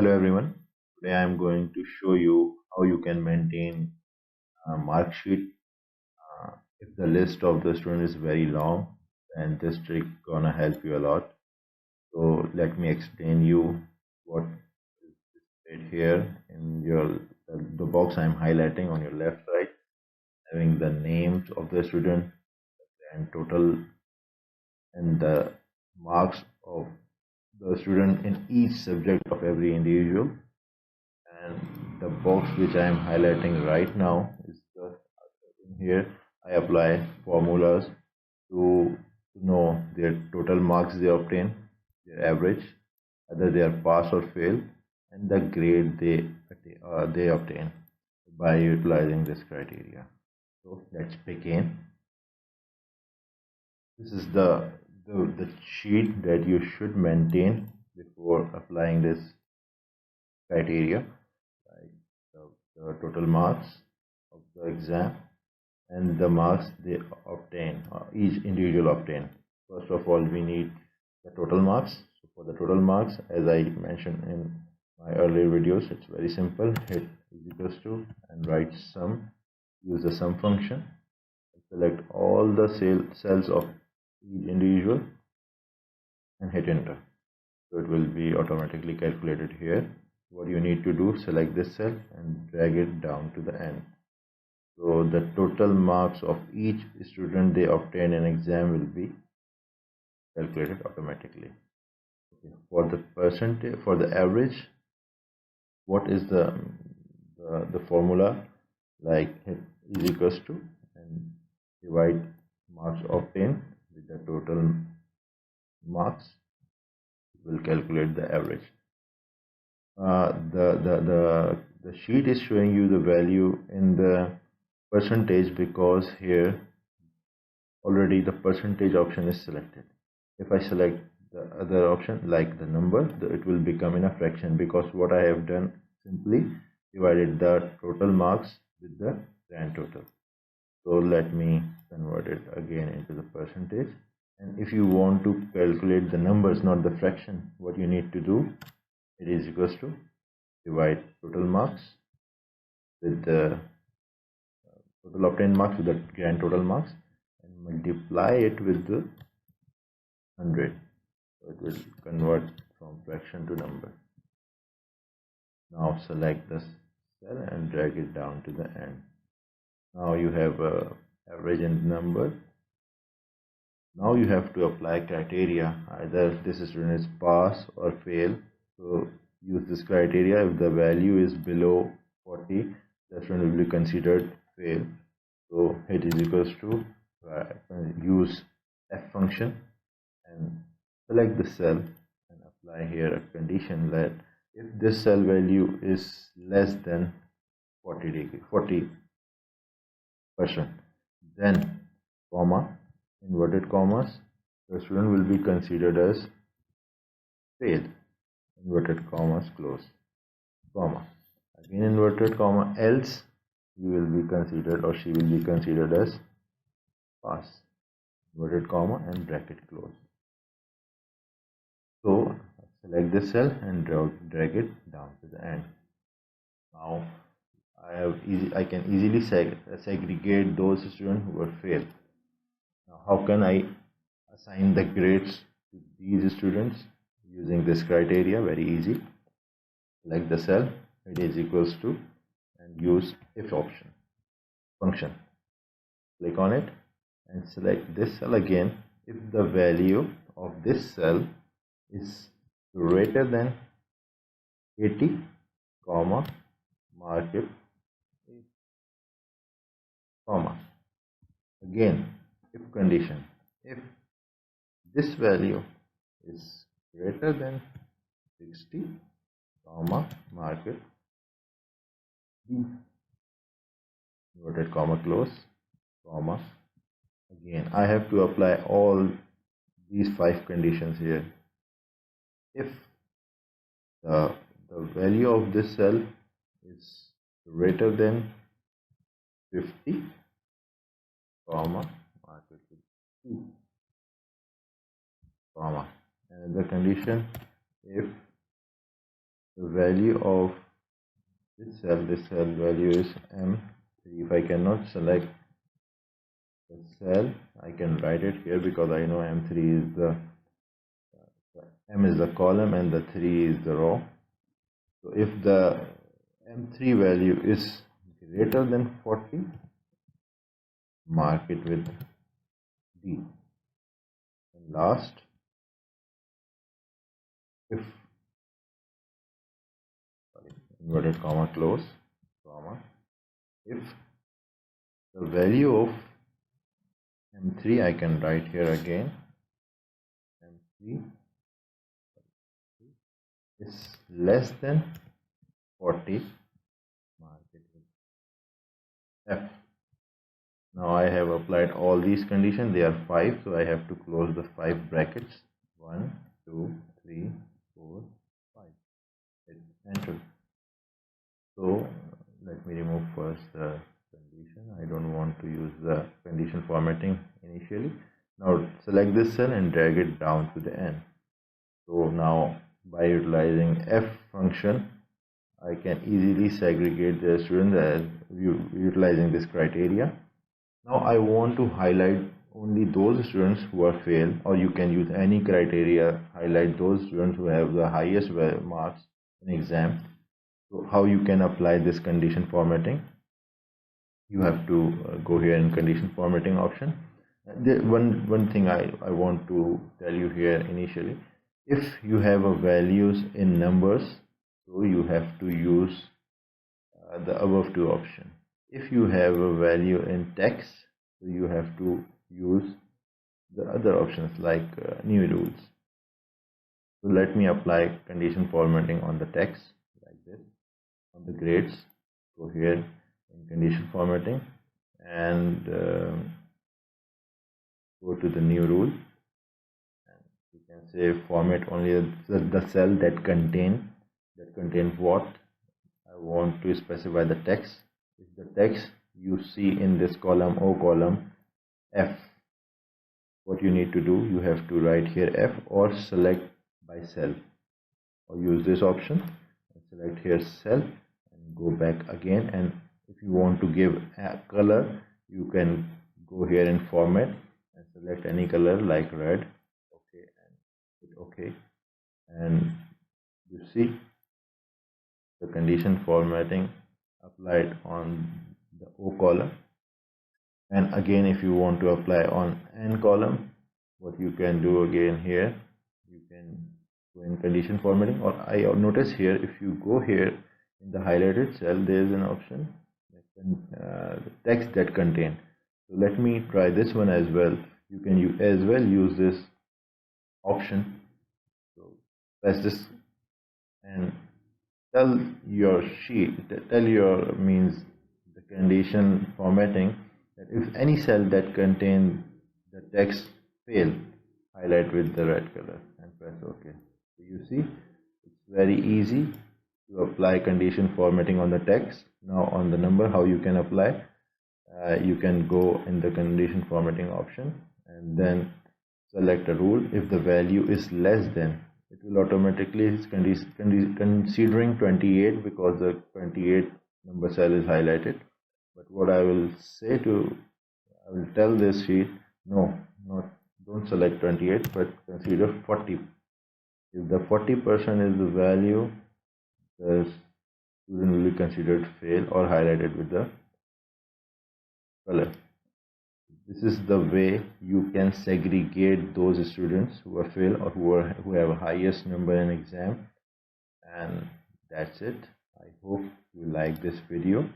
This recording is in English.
Hello everyone. Today I am going to show you how you can maintain a mark sheet. If the list of the student is very long, then this trick gonna help you a lot. So let me explain you what is displayed here in the box I am highlighting on your left side, having the names of the student and total and the marks of the student in each subject of every individual. And the box which I am highlighting right now is the here I apply formulas to know their total marks they obtain, their average, whether they are pass or fail, and the grade they obtain by utilizing this criteria. So let's begin. This is the sheet that you should maintain before applying this criteria, like the total marks of the exam and the marks they obtain, each individual obtain. First of all, we need the total marks. So for the total marks, as I mentioned in my earlier videos, it's very simple. Hit is equals to and write sum. Use the sum function. Select all the cells of each individual and hit enter. So it will be automatically calculated here. What you need to do, select this cell and drag it down to the end. So the total marks of each student they obtain in exam will be calculated automatically. Okay. For the percentage, for the average, what is the formula? Like it is equals to and divide marks obtained with the total marks. It will calculate the average. The sheet is showing you the value in the percentage because here already the percentage option is selected. If I select the other option like the number, it will become in a fraction because what I have done simply divided the total marks with the grand total. So let me convert it again into the percentage. And if you want to calculate the numbers, not the fraction, what you need to do, it is equals to divide total marks with the total obtained marks with the grand total marks and multiply it with the 100. So it will convert from fraction to number. Now select the cell and drag it down to the end. Now you have a average and number. Now you have to apply criteria. Either this student is pass or fail. So use this criteria. If the value is below 40, the student will be considered fail. So it is equals to use f function and select the cell and apply here a condition that if this cell value is less than 40%, then comma, inverted commas, the student will be considered as fail, inverted commas close, comma, again inverted comma, else he will be considered or she will be considered as pass, inverted comma and bracket close. So select this cell and drag it down to the end. Now I can easily segregate those students who were failed. Now how can I assign the grades to these students using this criteria? Very easy. Select the cell, it is equals to, and use if option function. Click on it and select this cell again. If the value of this cell is greater than 80, comma, mark it, comma. Again, if condition, if this value is greater than 60, comma, mark it, B, inverted comma close, comma. Again, I have to apply all these 5 conditions here. If the value of this cell is greater than 50, comma, mark it with 2, comma. And the condition, if the value of this cell value is M3. If I cannot select the cell, I can write it here because I know M3 is the M is the column and the 3 is the row. So if the M3 value is greater than 40, mark it with D. And last, if inverted comma close comma, if the value of M3, I can write here again, M3 is less than 40, mark it with F. Now I have applied all these conditions. They are 5, so I have to close the 5 brackets. 1, 2, 3, 4, 5. Hit enter. So let me remove first the condition. I don't want to use the condition formatting initially. Now select this cell and drag it down to the end. So now by utilizing F function, I can easily segregate the students as utilizing this criteria. Now I want to highlight only those students who are failed, or you can use any criteria, highlight those students who have the highest marks in exam. So how you can apply this condition formatting? You have to go here in condition formatting option. One thing I want to tell you here initially, if you have a values in numbers, so you have to use the above two options. If you have a value in text, so you have to use the other options like new rules. So let me apply condition formatting on the text like this. On the grades, go here in condition formatting and go to the new rule, and you can say format only the cell that contains what. I want to specify the text. If the text you see in this column, O column, F, what you need to do, you have to write here F or select by cell, or use this option and select here cell and go back again. And if you want to give a color, you can go here in format and select any color like red. Okay, and hit OK, and you see the condition formatting applied on the O column. And again, if you want to apply on N column, what you can do again here, you can go in condition formatting, or I notice here, if you go here in the highlighted cell, there is an option the text that contain. So let me try this one as well. You can as well use this option. So press this and tell your means the condition formatting that if any cell that contain the text fail, highlight with the red color and press OK. So you see, it's very easy to apply condition formatting on the text. Now on the number, how you can apply? You can go in the condition formatting option and then select a rule. If the value is less than, it will automatically considering 28 because the 28 number cell is highlighted. But what I will tell this sheet, don't select 28, but consider 40. If the 40% is the value, the student will be considered fail or highlighted with the color. This is the way you can segregate those students who are fail or who have a highest number in exam. And that's it. I hope you like this video.